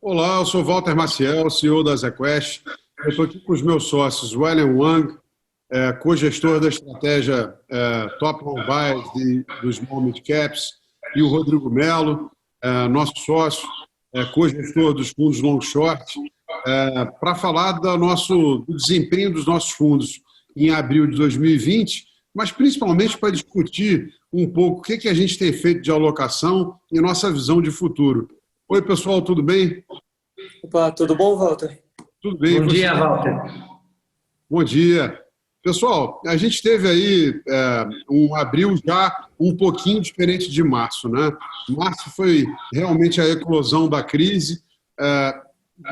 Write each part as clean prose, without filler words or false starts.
Olá, eu sou Walter Maciel, CEO da ZQuest. Eu estou aqui com os meus sócios, o William Wang, co-gestor da estratégia Top Long Buys dos Small Mid Caps, e o Rodrigo Melo, nosso sócio, co-gestor dos fundos Long Short, para falar do desempenho dos nossos fundos em abril de 2020, mas principalmente para discutir um pouco o que a gente tem feito de alocação e nossa visão de futuro. Oi, pessoal, tudo bem? Opa, tudo bom, Walter? Tudo bem. Bom dia, Walter. Bom dia. Pessoal, a gente teve aí um abril já um pouquinho diferente de março, né? Março foi realmente a eclosão da crise,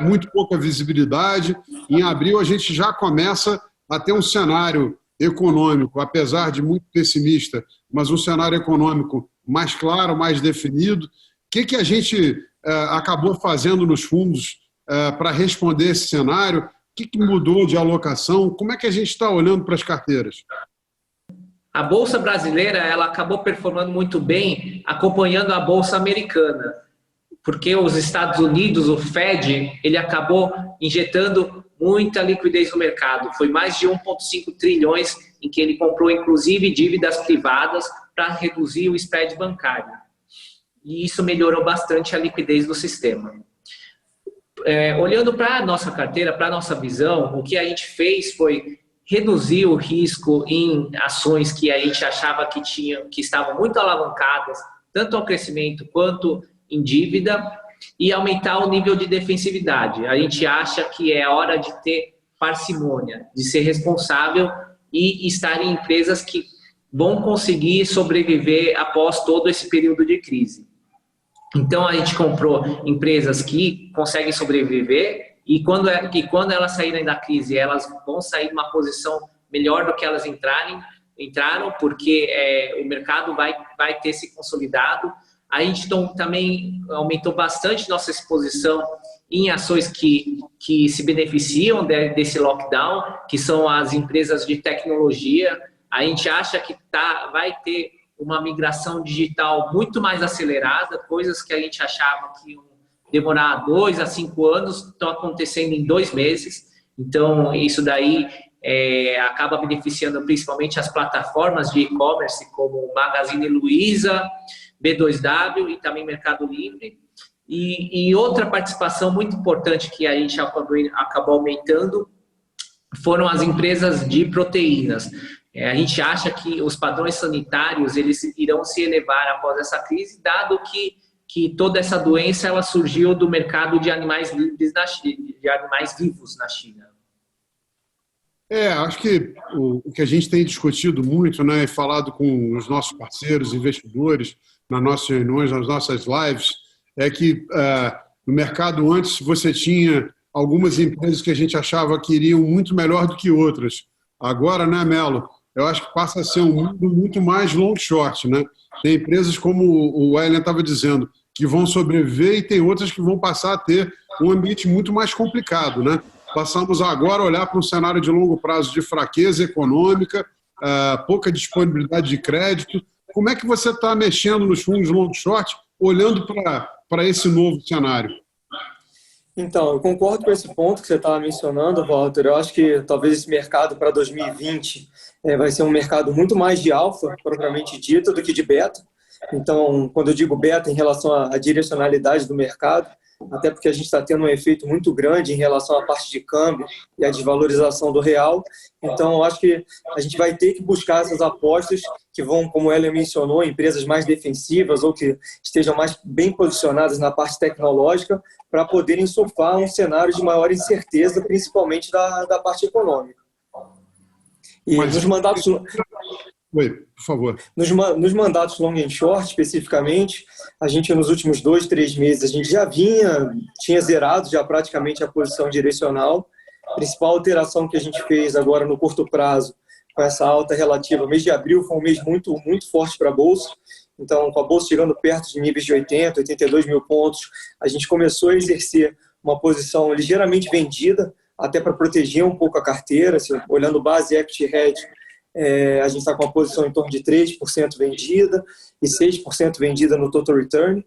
muito pouca visibilidade. Em abril a gente já começa a ter um cenário econômico, apesar de muito pessimista, mas um cenário econômico mais claro, mais definido. O que a gente acabou fazendo nos fundos para responder esse cenário? O que mudou de alocação? Como é que a gente está olhando para as carteiras? A Bolsa brasileira ela acabou performando muito bem acompanhando a Bolsa americana, porque os Estados Unidos, o Fed, ele acabou injetando muita liquidez no mercado. Foi mais de 1,5 trilhões em que ele comprou, inclusive, dívidas privadas para reduzir o spread bancário. E isso melhorou bastante a liquidez do sistema. Olhando para a nossa carteira, para a nossa visão, o que a gente fez foi reduzir o risco em ações que a gente achava que estavam muito alavancadas, tanto ao crescimento quanto em dívida, e aumentar o nível de defensividade. A gente acha que é hora de ter parcimônia, de ser responsável e estar em empresas que vão conseguir sobreviver após todo esse período de crise. Então, a gente comprou empresas que conseguem sobreviver e quando elas saírem da crise, elas vão sair de uma posição melhor do que elas entraram, porque o mercado vai ter se consolidado. A gente também aumentou bastante nossa exposição em ações que se beneficiam desse lockdown, que são as empresas de tecnologia. A gente acha que vai ter uma migração digital muito mais acelerada, coisas que a gente achava que iam demorar 2 a 5 anos, estão acontecendo em 2 meses. Então, isso daí acaba beneficiando principalmente as plataformas de e-commerce, como Magazine Luiza, B2W e também Mercado Livre. E outra participação muito importante que a gente acabou aumentando foram as empresas de proteínas. A gente acha que os padrões sanitários eles irão se elevar após essa crise, dado que toda essa doença ela surgiu do mercado de animais livres de animais vivos na China. Acho que o que a gente tem discutido muito, né, e falado com os nossos parceiros, investidores, nas nossas reuniões, nas nossas lives, é que no mercado antes você tinha algumas empresas que a gente achava que iriam muito melhor do que outras. Agora, né, Melo? Eu acho que passa a ser um mundo muito mais long short, né? Tem empresas, como o William estava dizendo, que vão sobreviver e tem outras que vão passar a ter um ambiente muito mais complicado, né? Passamos agora a olhar para um cenário de longo prazo de fraqueza econômica, pouca disponibilidade de crédito. Como é que você está mexendo nos fundos long short, olhando para esse novo cenário? Então, eu concordo com esse ponto que você estava mencionando, Walter. Eu acho que talvez esse mercado para 2020 vai ser um mercado muito mais de alfa, propriamente dito, do que de beta. Então, quando eu digo beta em relação à direcionalidade do mercado, até porque a gente está tendo um efeito muito grande em relação à parte de câmbio e à desvalorização do real. Então, eu acho que a gente vai ter que buscar essas apostas que vão, como ela mencionou, empresas mais defensivas ou que estejam mais bem posicionadas na parte tecnológica para poderem surfar um cenário de maior incerteza, principalmente da parte econômica. E nos mandatos... Oi, por favor. Nos mandatos long and short, especificamente, a gente nos últimos 2, 3 meses, a gente já tinha zerado já praticamente a posição direcional. A principal alteração que a gente fez agora no curto prazo, com essa alta relativa, o mês de abril foi um mês muito, muito forte para a Bolsa. Então, com a Bolsa chegando perto de níveis de 80, 82 mil pontos, a gente começou a exercer uma posição ligeiramente vendida, até para proteger um pouco a carteira, assim, olhando base equity hedge, a gente está com uma posição em torno de 3% vendida e 6% vendida no total return.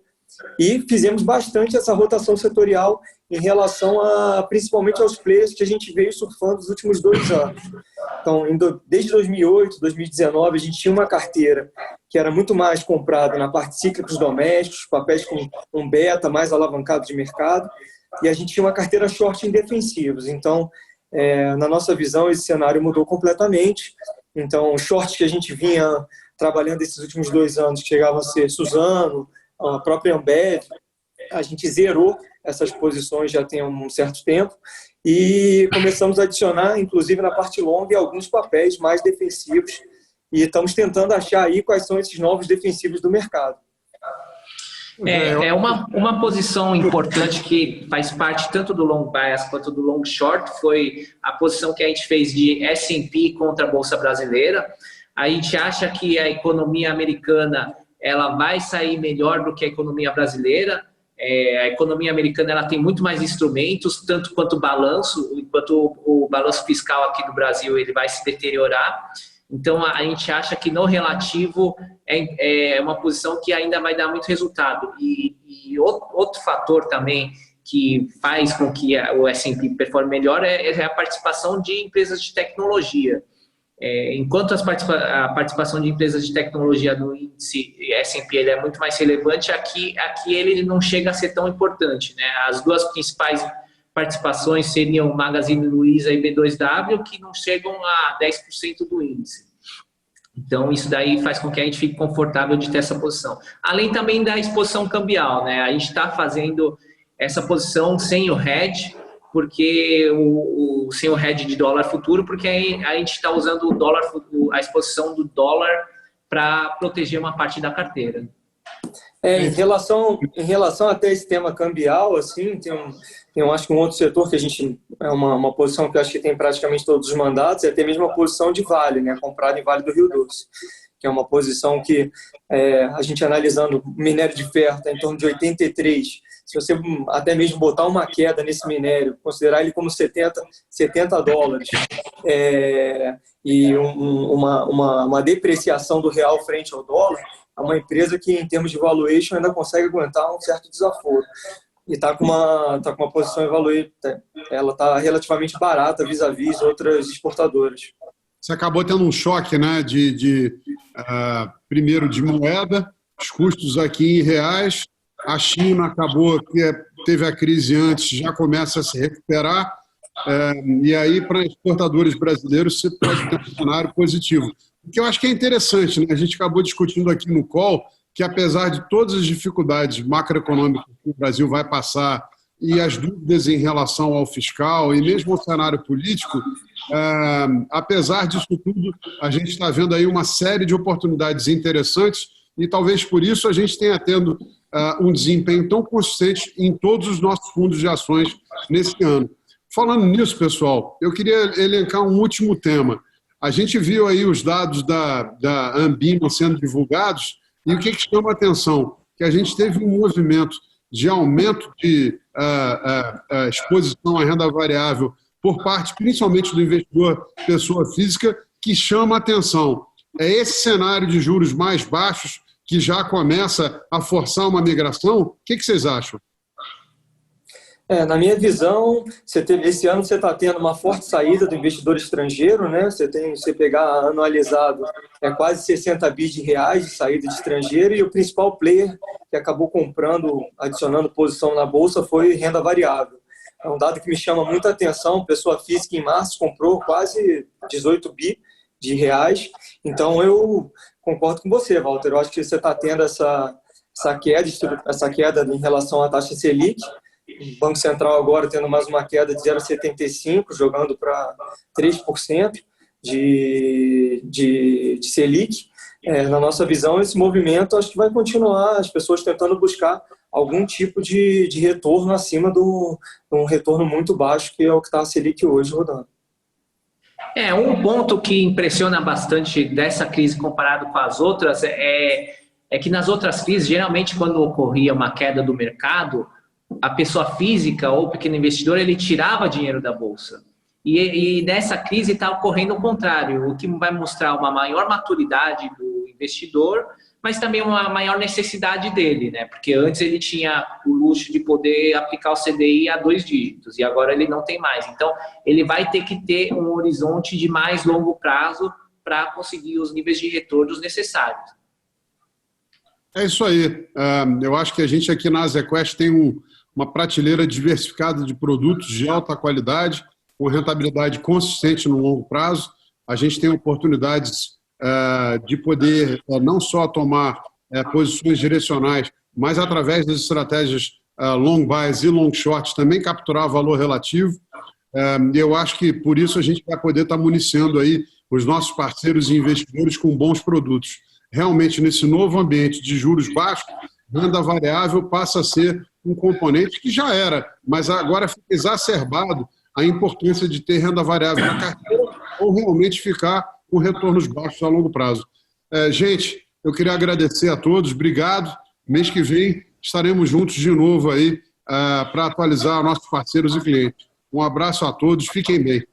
E fizemos bastante essa rotação setorial em relação principalmente aos players que a gente veio surfando nos últimos 2 anos. Então, desde 2008, 2019, a gente tinha uma carteira que era muito mais comprada na parte de cíclicos domésticos, papéis com um beta mais alavancado de mercado, e a gente tinha uma carteira short em defensivos. Então, na nossa visão, esse cenário mudou completamente. Então, os shorts que a gente vinha trabalhando esses últimos 2 anos, que chegavam a ser Suzano, a própria Ambev, a gente zerou essas posições já tem um certo tempo e começamos a adicionar, inclusive na parte longa, alguns papéis mais defensivos e estamos tentando achar aí quais são esses novos defensivos do mercado. Uma posição importante que faz parte tanto do long bias quanto do long short foi a posição que a gente fez de S&P contra a Bolsa Brasileira. A gente acha que a economia americana ela vai sair melhor do que a economia brasileira. A economia americana ela tem muito mais instrumentos, tanto quanto o balanço, enquanto o balanço fiscal aqui no Brasil ele vai se deteriorar. Então, a gente acha que no relativo é uma posição que ainda vai dar muito resultado. E outro fator também que faz com que o S&P performe melhor é a participação de empresas de tecnologia. Enquanto a participação de empresas de tecnologia no índice S&P ele é muito mais relevante, aqui ele não chega a ser tão importante, né? As duas principais participações seriam Magazine Luiza e B2W, que não chegam a 10% do índice. Então, isso daí faz com que a gente fique confortável de ter essa posição. Além também da exposição cambial, né? A gente está fazendo essa posição sem o hedge, porque sem o hedge de dólar futuro, porque a gente está usando o dólar, a exposição do dólar para proteger uma parte da carteira. Em relação até esse tema cambial, assim, tem acho que um outro setor que a gente é uma posição que eu acho que tem praticamente todos os mandatos, é até mesmo a posição de Vale, né, comprada em Vale do Rio Doce, que é uma posição que a gente analisando o minério de ferro está em torno de 83. Se você até mesmo botar uma queda nesse minério, considerar ele como $70 e uma depreciação do real frente ao dólar, é uma empresa que, em termos de valuation, ainda consegue aguentar um certo desaforo. E está com uma posição evaluada, ela está relativamente barata vis-à-vis outras exportadoras. Você acabou tendo um choque, né, primeiro de moeda, os custos aqui em reais. A China acabou, que teve a crise antes, já começa a se recuperar. E aí, para exportadores brasileiros, você pode ter um cenário positivo. O que eu acho que é interessante, né? A gente acabou discutindo aqui no call que, apesar de todas as dificuldades macroeconômicas que o Brasil vai passar e as dúvidas em relação ao fiscal e mesmo ao cenário político, apesar disso tudo, a gente está vendo aí uma série de oportunidades interessantes e talvez por isso a gente tenha tendo um desempenho tão consistente em todos os nossos fundos de ações nesse ano. Falando nisso, pessoal, eu queria elencar um último tema. A gente viu aí os dados da Anbima sendo divulgados e o que chama a atenção? Que a gente teve um movimento de aumento de exposição à renda variável por parte, principalmente do investidor pessoa física, que chama a atenção. É esse cenário de juros mais baixos que já começa a forçar uma migração? O que vocês acham? Na minha visão, esse ano você está tendo uma forte saída do investidor estrangeiro, né? Você pegar anualizado, quase 60 bi de reais de saída de estrangeiro e o principal player que acabou comprando, adicionando posição na bolsa foi renda variável. É um dado que me chama muita atenção. Pessoa física em março comprou quase 18 bi de reais. Então eu concordo com você, Walter. Eu acho que você está tendo essa queda em relação à taxa Selic. O Banco Central agora tendo mais uma queda de 0,75, jogando para 3% de Selic. Na nossa visão, esse movimento acho que vai continuar, as pessoas tentando buscar algum tipo de retorno acima de um retorno muito baixo, que é o que está a Selic hoje rodando. Um ponto que impressiona bastante dessa crise comparado com as outras é que nas outras crises, geralmente quando ocorria uma queda do mercado, a pessoa física ou o pequeno investidor, ele tirava dinheiro da bolsa. E nessa crise está ocorrendo o contrário, o que vai mostrar uma maior maturidade do investidor, mas também uma maior necessidade dele, né? Porque antes ele tinha o luxo de poder aplicar o CDI a 2 dígitos e agora ele não tem mais. Então, ele vai ter que ter um horizonte de mais longo prazo para conseguir os níveis de retornos necessários. É isso aí. Eu acho que a gente aqui na AsiaQuest tem uma prateleira diversificada de produtos de alta qualidade, com rentabilidade consistente no longo prazo. A gente tem oportunidades de poder não só tomar posições direcionais, mas através das estratégias long buys e long shorts também capturar valor relativo. Eu acho que por isso a gente vai poder estar municiando aí os nossos parceiros e investidores com bons produtos. Realmente, nesse novo ambiente de juros baixos, renda variável passa a ser um componente que já era, mas agora fica exacerbado a importância de ter renda variável na carteira ou realmente ficar com retornos baixos a longo prazo. Gente, eu queria agradecer a todos, obrigado. Mês que vem estaremos juntos de novo aí para atualizar nossos parceiros e clientes. Um abraço a todos, fiquem bem.